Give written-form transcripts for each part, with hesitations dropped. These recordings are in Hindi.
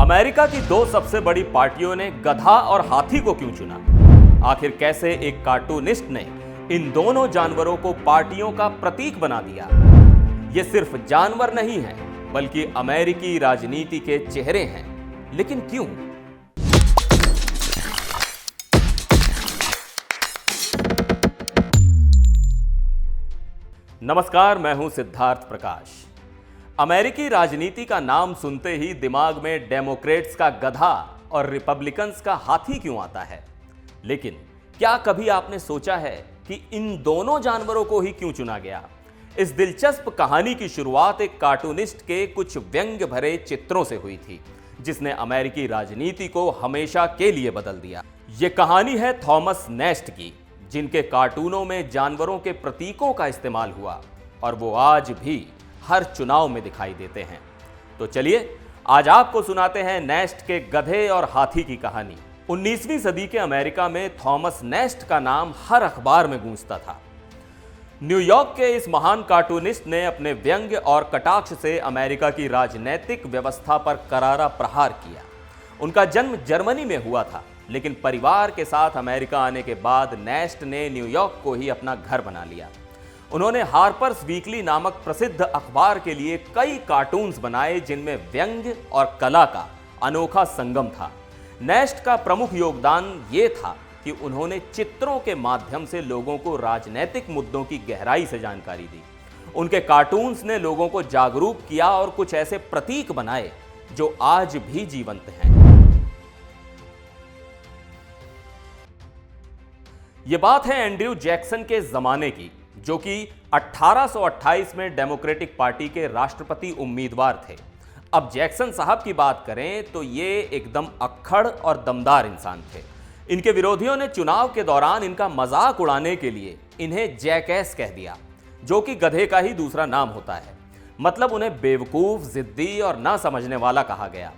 अमेरिका की दो सबसे बड़ी पार्टियों ने गधा और हाथी को क्यों चुना? आखिर कैसे एक कार्टूनिस्ट ने इन दोनों जानवरों को पार्टियों का प्रतीक बना दिया? ये सिर्फ जानवर नहीं हैं, बल्कि अमेरिकी राजनीति के चेहरे हैं। लेकिन क्यों? नमस्कार, मैं हूं सिद्धार्थ प्रकाश। अमेरिकी राजनीति का नाम सुनते ही दिमाग में डेमोक्रेट्स का गधा और रिपब्लिकन्स का हाथी क्यों आता है? लेकिन क्या कभी आपने सोचा है कि इन दोनों जानवरों को ही क्यों चुना गया? इस दिलचस्प कहानी की शुरुआत एक कार्टूनिस्ट के कुछ व्यंग्य भरे चित्रों से हुई थी, जिसने अमेरिकी राजनीति को हमेशा के लिए बदल दिया। यह कहानी है थॉमस नेस्ट की, जिनके कार्टूनों में जानवरों के प्रतीकों का इस्तेमाल हुआ और वो आज भी हर चुनाव में दिखाई देते हैं। तो चलिए आज आपको सुनाते हैं नेस्ट के गधे और हाथी की कहानी। 19वीं सदी के अमेरिका में थॉमस नेस्ट का नाम हर अखबार में गूंजता था। न्यूयॉर्क के इस महान कार्टूनिस्ट ने अपने व्यंग्य और कटाक्ष से अमेरिका की राजनीतिक व्यवस्था पर करारा प्रहार किया। उनका जन्म जर्मनी में हुआ था, लेकिन परिवार के साथ अमेरिका आने के बाद नेस्ट ने न्यूयॉर्क को ही अपना घर बना लिया। उन्होंने हार्पर्स वीकली नामक प्रसिद्ध अखबार के लिए कई कार्टून्स बनाए, जिनमें व्यंग्य और कला का अनोखा संगम था। नेस्ट का प्रमुख योगदान ये था कि उन्होंने चित्रों के माध्यम से लोगों को राजनीतिक मुद्दों की गहराई से जानकारी दी। उनके कार्टून्स ने लोगों को जागरूक किया और कुछ ऐसे प्रतीक बनाए जो आज भी जीवंत हैं। यह बात है एंड्रयू जैक्सन के जमाने की, जो कि 1828 में डेमोक्रेटिक पार्टी के राष्ट्रपति उम्मीदवार थे। अब जैक्सन साहब की बात करें तो ये एकदम अक्खड़ और दमदार इंसान थे। इनके विरोधियों ने चुनाव के दौरान इनका मजाक उड़ाने के लिए इन्हें जैकैस कह दिया, जो कि गधे का ही दूसरा नाम होता है। मतलब उन्हें बेवकूफ, जिद्दी और ना समझने वाला कहा गया।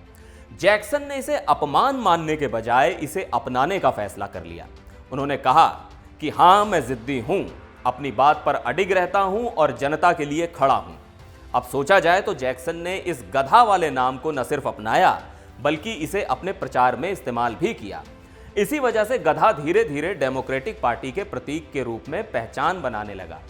जैक्सन ने इसे अपमान मानने के बजाय इसे अपनाने का फैसला कर लिया। उन्होंने कहा कि हाँ, मैं जिद्दी हूं, अपनी बात पर अडिग रहता हूं और जनता के लिए खड़ा हूं। अब सोचा जाए तो जैक्सन ने इस गधा वाले नाम को न सिर्फ अपनाया, बल्कि इसे अपने प्रचार में इस्तेमाल भी किया। इसी वजह से गधा धीरे धीरे डेमोक्रेटिक पार्टी के प्रतीक के रूप में पहचान बनाने लगा।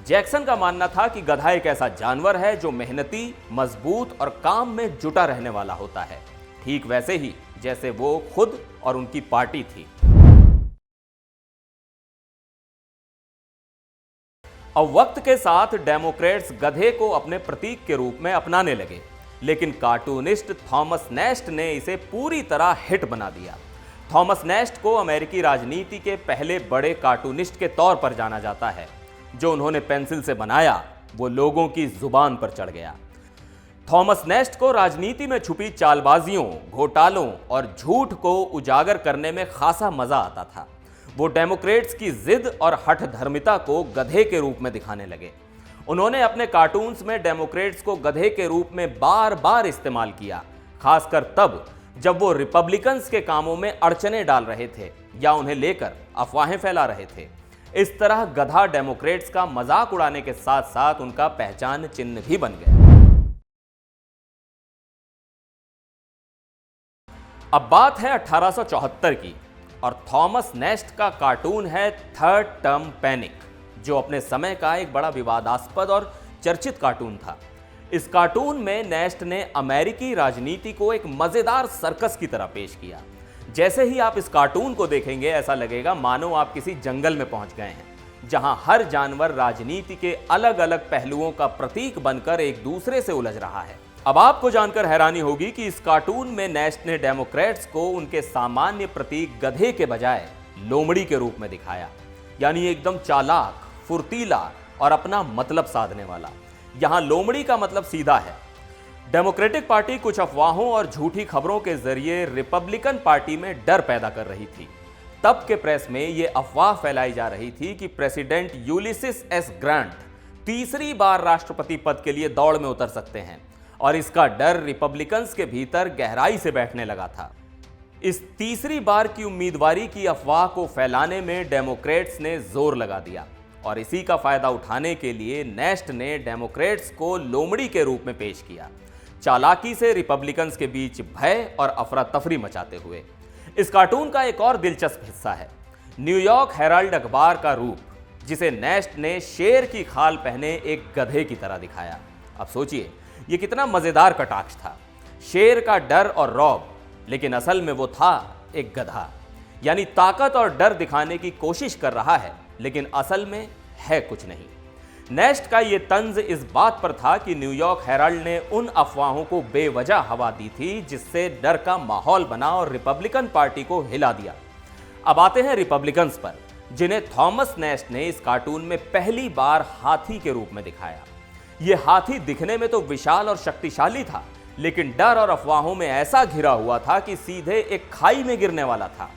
जैक्सन का मानना था कि गधा एक ऐसा जानवर है जो मेहनती, मजबूत और काम में जुटा रहने वाला होता है, ठीक वैसे ही जैसे वो खुद और उनकी पार्टी थी। अब वक्त के साथ डेमोक्रेट्स गधे को अपने प्रतीक के रूप में अपनाने लगे, लेकिन कार्टूनिस्ट थॉमस नेस्ट ने इसे पूरी तरह हिट बना दिया। थॉमस नेस्ट को अमेरिकी राजनीति के पहले बड़े कार्टूनिस्ट के तौर पर जाना जाता है। जो उन्होंने पेंसिल से बनाया वो लोगों की जुबान पर चढ़ गया। थॉमस नेस्ट को राजनीति में छुपी चालबाजियों, घोटालों और झूठ को उजागर करने में खासा मजा आता था। वो डेमोक्रेट्स की जिद और हठ धर्मिता को गधे के रूप में दिखाने लगे। उन्होंने अपने कार्टून्स में डेमोक्रेट्स को गधे के रूप में बार बार इस्तेमाल किया, खासकर तब जब वो रिपब्लिकन्स के कामों में अड़चने डाल रहे थे या उन्हें लेकर अफवाहें फैला रहे थे। इस तरह गधा डेमोक्रेट्स का मजाक उड़ाने के साथ साथ उनका पहचान चिन्ह भी बन गया। अब बात है 1874 की, और थॉमस नेस्ट का कार्टून है थर्ड टर्म पैनिक, जो अपने समय का एक बड़ा विवादास्पद और चर्चित कार्टून था। इस कार्टून में नेस्ट ने अमेरिकी राजनीति को एक मजेदार सर्कस की तरह पेश किया। जैसे ही आप इस कार्टून को देखेंगे, ऐसा लगेगा मानो आप किसी जंगल में पहुंच गए हैं, जहां हर जानवर राजनीति के अलग अलग पहलुओं का प्रतीक बनकर एक दूसरे से उलझ रहा है। अब आपको जानकर हैरानी होगी कि इस कार्टून में नेस्ट ने डेमोक्रेट्स को उनके सामान्य प्रतीक गधे के बजाय लोमड़ी के रूप में दिखाया, यानी एकदम चालाक, फुर्तीला और अपना मतलब साधने वाला। यहां लोमड़ी का मतलब सीधा है। डेमोक्रेटिक पार्टी कुछ अफवाहों और झूठी खबरों के जरिए रिपब्लिकन पार्टी में डर पैदा कर रही थी। तब के प्रेस में यह अफवाह फैलाई जा रही थी कि प्रेसिडेंट यूलिसिस एस ग्रांट तीसरी बार राष्ट्रपति पद के लिए दौड़ में उतर सकते हैं, और इसका डर रिपब्लिकन्स के भीतर गहराई से बैठने लगा था। इस तीसरी बार की उम्मीदवारी की अफवाह को फैलाने में डेमोक्रेट्स ने जोर लगा दिया, और इसी का फायदा उठाने के लिए नेस्ट ने डेमोक्रेट्स को लोमड़ी के रूप में पेश किया। चालाकी से रिपब्लिकन्स के बीच भय और अफरा तफरी मचाते हुए। इस कार्टून का एक और दिलचस्प हिस्सा है न्यूयॉर्क हेराल्ड अखबार का रूप, जिसे नेस्ट ने शेर की खाल पहने एक गधे की तरह दिखाया। अब सोचिए ये कितना मजेदार कटाक्ष था। शेर का डर और रौब, लेकिन असल में वो था एक गधा। यानी ताकत और डर दिखाने की कोशिश कर रहा है, लेकिन असल में है कुछ नहीं। नेस्ट का ये तंज इस बात पर था कि न्यूयॉर्क हेराल्ड ने उन अफवाहों को बेवजह हवा दी थी जिससे डर का माहौल बना और रिपब्लिकन पार्टी को हिला दिया। अब आते हैं रिपब्लिकन्स पर, जिन्हें थॉमस नेस्ट ने इस कार्टून में पहली बार हाथी के रूप में दिखाया। यह हाथी दिखने में तो विशाल और शक्तिशाली था, लेकिन डर और अफवाहों में ऐसा घिरा हुआ था कि सीधे एक खाई में गिरने वाला था।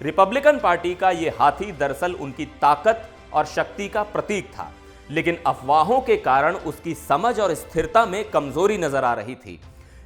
रिपब्लिकन पार्टी का यह हाथी दरअसल उनकी ताकत और शक्ति का प्रतीक था, लेकिन अफवाहों के कारण उसकी समझ और स्थिरता में कमजोरी नजर आ रही थी।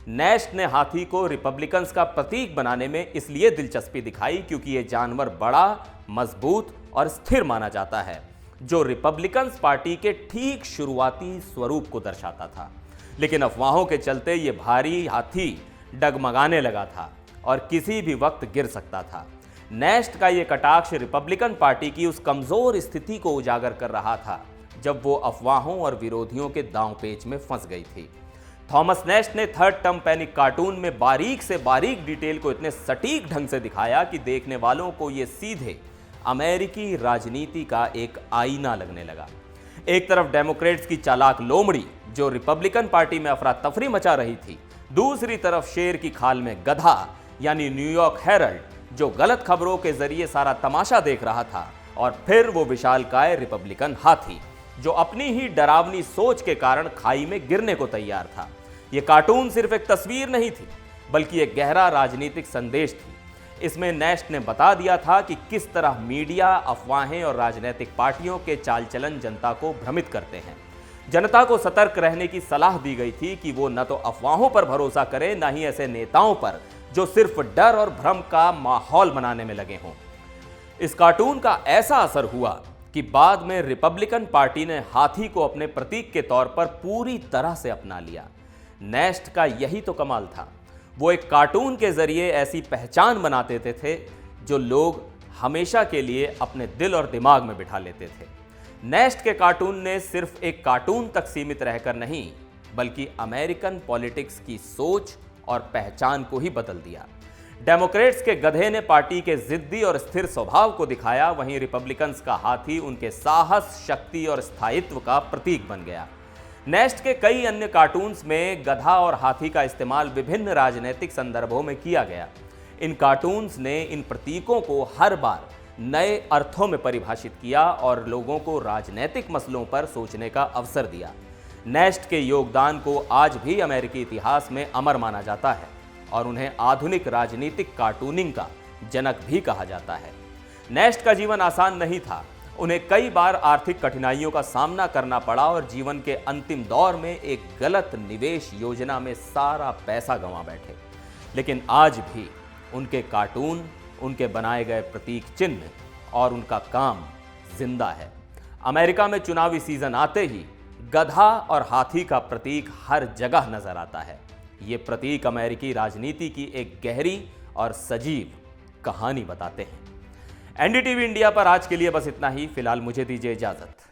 नेस्ट ने हाथी को रिपब्लिकन्स का प्रतीक बनाने में इसलिए दिलचस्पी दिखाई क्योंकि यह जानवर बड़ा, मजबूत और स्थिर माना जाता है, जो रिपब्लिकन्स पार्टी के ठीक शुरुआती स्वरूप को दर्शाता था। लेकिन अफवाहों के चलते यह भारी हाथी डगमगाने लगा था और किसी भी वक्त गिर सकता था। नेस्ट का यह कटाक्ष रिपब्लिकन पार्टी की उस कमजोर स्थिति को उजागर कर रहा था जब वो अफवाहों और विरोधियों के दांवपेच में फंस गई थी। थॉमस नेस्ट ने थर्ड टर्म पैनिक कार्टून में बारीक से बारीक डिटेल को इतने सटीक ढंग से दिखाया कि देखने वालों को यह सीधे अमेरिकी राजनीति का एक आईना लगने लगा। एक तरफ डेमोक्रेट्स की चालाक लोमड़ी जो रिपब्लिकन पार्टी में अफरा तफरी मचा रही थी, दूसरी तरफ शेर की खाल में गधा यानी न्यूयॉर्क हेराल्ड जो गलत खबरों के जरिए सारा तमाशा देख रहा था, और फिर वो विशालकाय रिपब्लिकन हाथी जो अपनी ही डरावनी सोच के कारण खाई में गिरने को तैयार था। यह कार्टून सिर्फ एक तस्वीर नहीं थी, बल्कि एक गहरा राजनीतिक संदेश थी। इसमें नेस्ट ने बता दिया था कि किस तरह मीडिया, अफवाहें और राजनीतिक पार्टियों के चाल चलन जनता को भ्रमित करते हैं। जनता को सतर्क रहने की सलाह दी गई थी कि वो न तो अफवाहों पर भरोसा करे, न ही ऐसे नेताओं पर जो सिर्फ डर और भ्रम का माहौल बनाने में लगे हों। इस कार्टून का ऐसा असर हुआ कि बाद में रिपब्लिकन पार्टी ने हाथी को अपने प्रतीक के तौर पर पूरी तरह से अपना लिया। नेस्ट का यही तो कमाल था, वो एक कार्टून के जरिए ऐसी पहचान बना देते थे जो लोग हमेशा के लिए अपने दिल और दिमाग में बिठा लेते थे। नेस्ट के कार्टून ने सिर्फ एक कार्टून तक सीमित रहकर नहीं, बल्कि अमेरिकन पॉलिटिक्स की सोच और पहचान को ही बदल दिया। डेमोक्रेट्स के गधे ने पार्टी के जिद्दी और स्थिर स्वभाव को दिखाया, वहीं रिपब्लिकन्स का हाथी उनके साहस, शक्ति और स्थायित्व का प्रतीक बन गया। नेस्ट के कई अन्य कार्टून्स में गधा और हाथी का इस्तेमाल विभिन्न राजनीतिक संदर्भों में किया गया। इन कार्टून्स ने इन प्रतीकों को हर बार नए अर्थों में परिभाषित किया और लोगों को राजनीतिक मसलों पर सोचने का अवसर दिया। नेस्ट के योगदान को आज भी अमेरिकी इतिहास में अमर माना जाता है और उन्हें आधुनिक राजनीतिक कार्टूनिंग का जनक भी कहा जाता है। नेस्ट का जीवन आसान नहीं था, उन्हें कई बार आर्थिक कठिनाइयों का सामना करना पड़ा और जीवन के अंतिम दौर में एक गलत निवेश योजना में सारा पैसा गंवा बैठे। लेकिन आज भी उनके कार्टून, उनके बनाए गए प्रतीक चिन्ह और उनका काम जिंदा है। अमेरिका में चुनावी सीजन आते ही गधा और हाथी का प्रतीक हर जगह नजर आता है। ये प्रतीक अमेरिकी राजनीति की एक गहरी और सजीव कहानी बताते हैं। एनडीटीवी इंडिया पर आज के लिए बस इतना ही। फिलहाल मुझे दीजिए इजाजत।